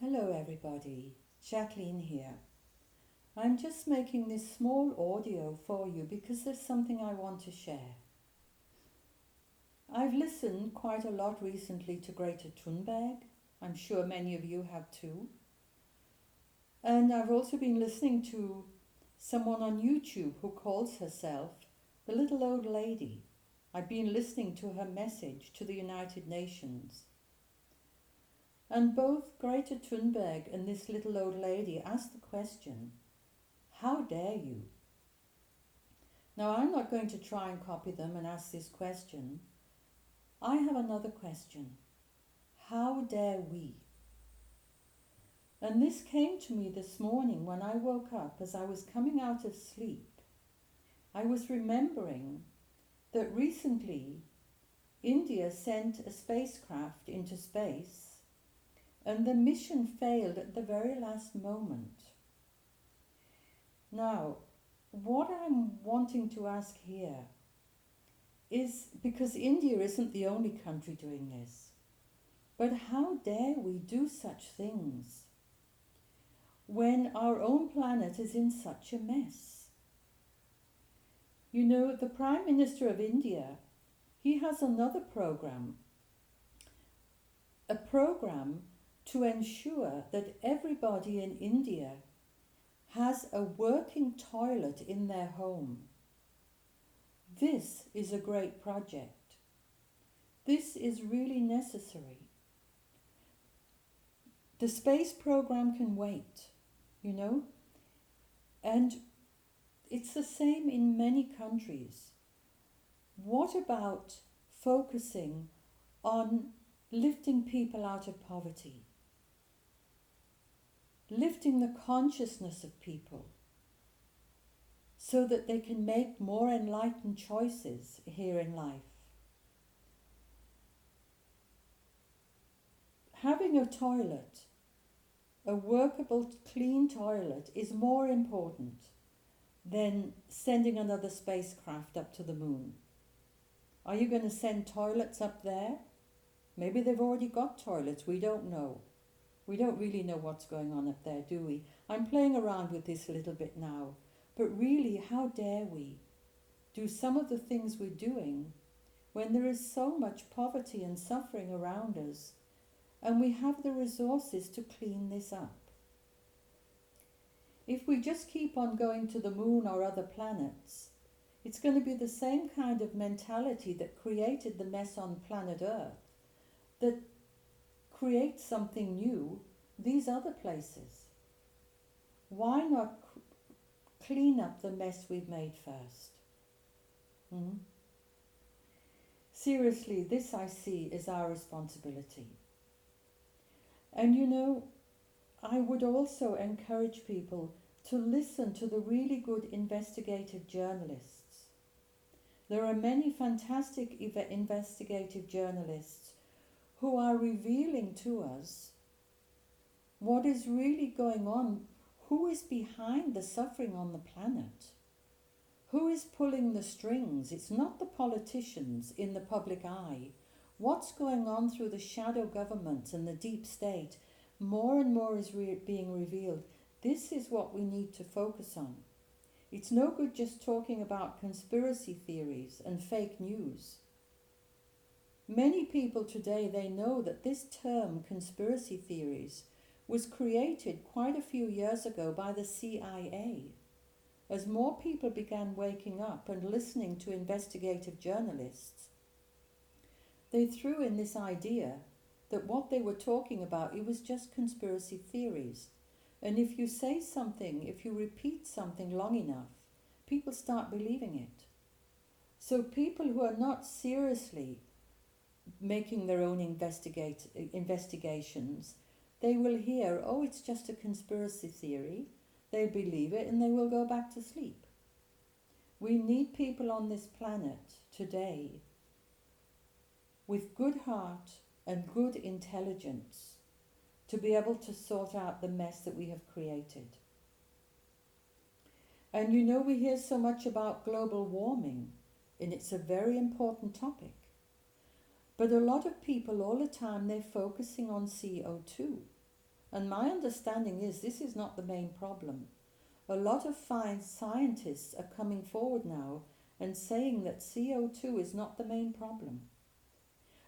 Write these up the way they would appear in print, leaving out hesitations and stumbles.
Hello everybody, Jacqueline here. I'm just making this small audio for you because there's something I want to share. I've listened quite a lot recently to Greta Thunberg. I'm sure many of you have too. And I've also been listening to someone on YouTube who calls herself the Little Old Lady. I've been listening to her message to the United Nations. And both Greta Thunberg and this little old lady asked the question, how dare you? Now, I'm not going to try and copy them and ask this question. I have another question. How dare we? And this came to me this morning when I woke up as I was coming out of sleep. I was remembering that recently India sent a spacecraft into space and the mission failed at the very last moment. Now, what I'm wanting to ask here is, because India isn't the only country doing this, but how dare we do such things when our own planet is in such a mess? You know, the Prime Minister of India, he has another program, a program to ensure that everybody in India has a working toilet in their home. This is a great project. This is really necessary. The space program can wait, you know, and it's the same in many countries. What about focusing on lifting people out of poverty? Lifting the consciousness of people so that they can make more enlightened choices here in life. Having a toilet, a workable, clean toilet, is more important than sending another spacecraft up to the moon. Are you going to send toilets up there? Maybe they've already got toilets, we don't know. We don't really know what's going on up there, do we? I'm playing around with this a little bit now. But really, how dare we do some of the things we're doing when there is so much poverty and suffering around us and we have the resources to clean this up? If we just keep on going to the moon or other planets, it's going to be the same kind of mentality that created the mess on planet Earth, that create something new these other places. Why not clean up the mess we've made first? Seriously, this I see is our responsibility. And you know, I would also encourage people to listen to the really good investigative journalists. There are many fantastic investigative journalists who are revealing to us what is really going on, who is behind the suffering on the planet, who is pulling the strings. It's not the politicians in the public eye. What's going on through the shadow government and the deep state, more and more is being revealed. This is what we need to focus on. It's no good just talking about conspiracy theories and fake news. Many people today, they know that this term conspiracy theories was created quite a few years ago by the CIA. As more people began waking up and listening to investigative journalists, they threw in this idea that what they were talking about, it was just conspiracy theories. And if you say something, if you repeat something long enough, people start believing it. So people who are not seriously making their own investigations, they will hear, oh, it's just a conspiracy theory. They believe it and they will go back to sleep. We need people on this planet today with good heart and good intelligence to be able to sort out the mess that we have created. And you know, we hear so much about global warming, and it's a very important topic. But a lot of people all the time, they're focusing on CO2. And my understanding is this is not the main problem. A lot of fine scientists are coming forward now and saying that CO2 is not the main problem.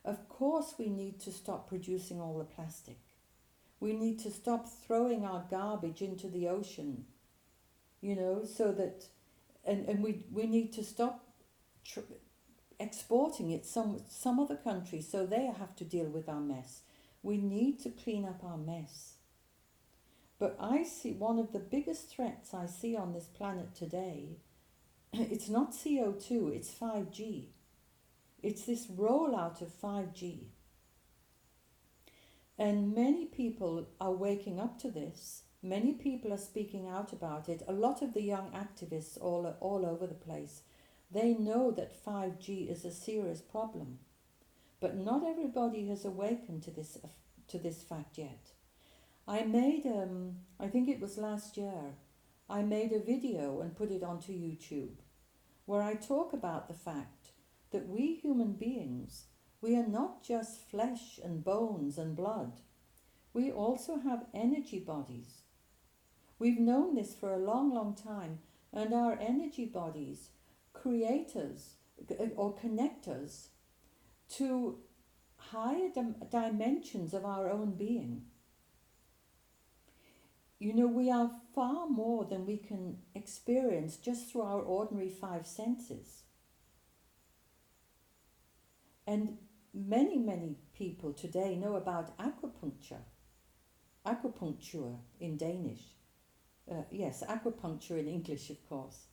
Of course, we need to stop producing all the plastic. We need to stop throwing our garbage into the ocean, so that, and we need to stop exporting it some other countries so they have to deal with our mess. We need to clean up our mess. But I see one of the biggest threats I see on this planet today, it's not CO2, it's 5G. It's this rollout of 5G. And many people are waking up to this. Many people are speaking out about it. A lot of the young activists all over the place, they know that 5G is a serious problem. But not everybody has awakened to this fact yet. I made, I think it was last year, I made a video and put it onto YouTube where I talk about the fact that we human beings, we are not just flesh and bones and blood. We also have energy bodies. We've known this for a long, long time, and our energy bodies create us or connect us to higher dimensions of our own being. We are far more than we can experience just through our ordinary 5 senses. And many, many people today know about acupuncture in Danish. Yes, acupuncture in English, of course.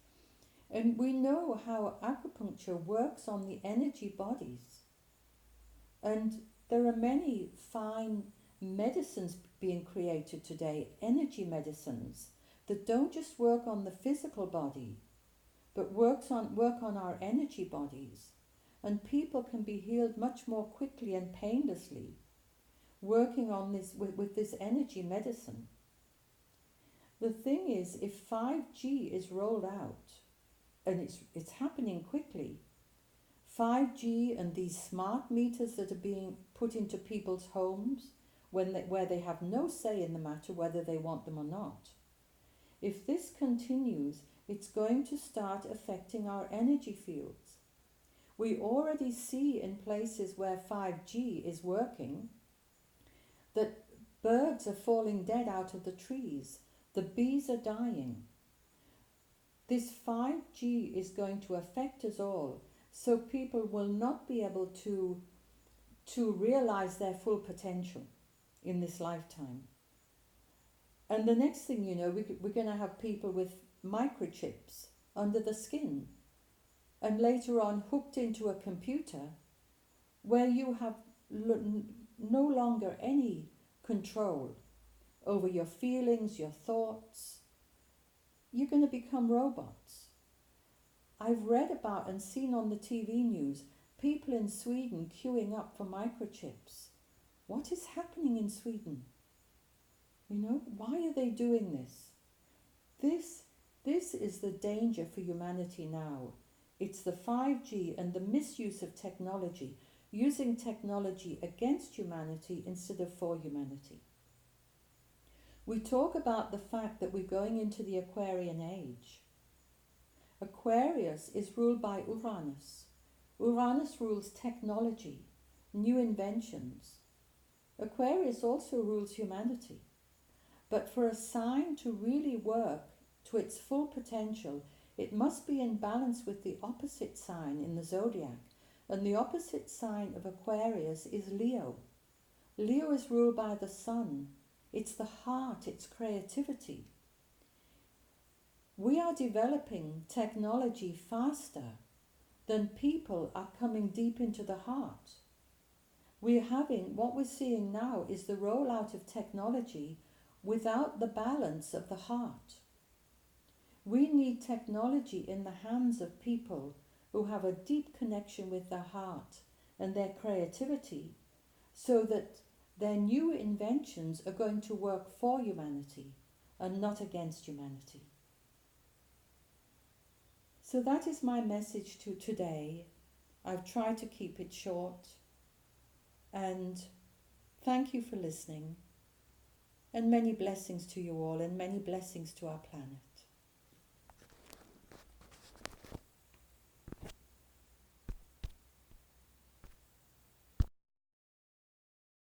And we know how acupuncture works on the energy bodies. And there are many fine medicines being created today, energy medicines, that don't just work on the physical body, but work on our energy bodies. And people can be healed much more quickly and painlessly working on this with this energy medicine. The thing is, if 5G is rolled out, and it's happening quickly, 5G and these smart meters that are being put into people's homes where they have no say in the matter whether they want them or not. If this continues, it's going to start affecting our energy fields. We already see in places where 5G is working that birds are falling dead out of the trees, the bees are dying. This 5G is going to affect us all, so people will not be able to realize their full potential in this lifetime. And the next thing you know, we're going to have people with microchips under the skin, and later on hooked into a computer where you have no longer any control over your feelings, your thoughts. You're going to become robots. I've read about and seen on the TV news people in Sweden queuing up for microchips. What is happening in Sweden? Why are they doing this? This is the danger for humanity now. It's the 5G and the misuse of technology, using technology against humanity instead of for humanity. We talk about the fact that we're going into the Aquarian age. Aquarius is ruled by Uranus. Uranus rules technology, new inventions. Aquarius also rules humanity. But for a sign to really work to its full potential, it must be in balance with the opposite sign in the zodiac. And the opposite sign of Aquarius is Leo. Leo is ruled by the sun. It's the heart, it's creativity. We are developing technology faster than people are coming deep into the heart. What we're seeing now is the rollout of technology without the balance of the heart. We need technology in the hands of people who have a deep connection with their heart and their creativity, so that their new inventions are going to work for humanity and not against humanity. So that is my message to today. I've tried to keep it short, and thank you for listening. And many blessings to you all, and many blessings to our planet.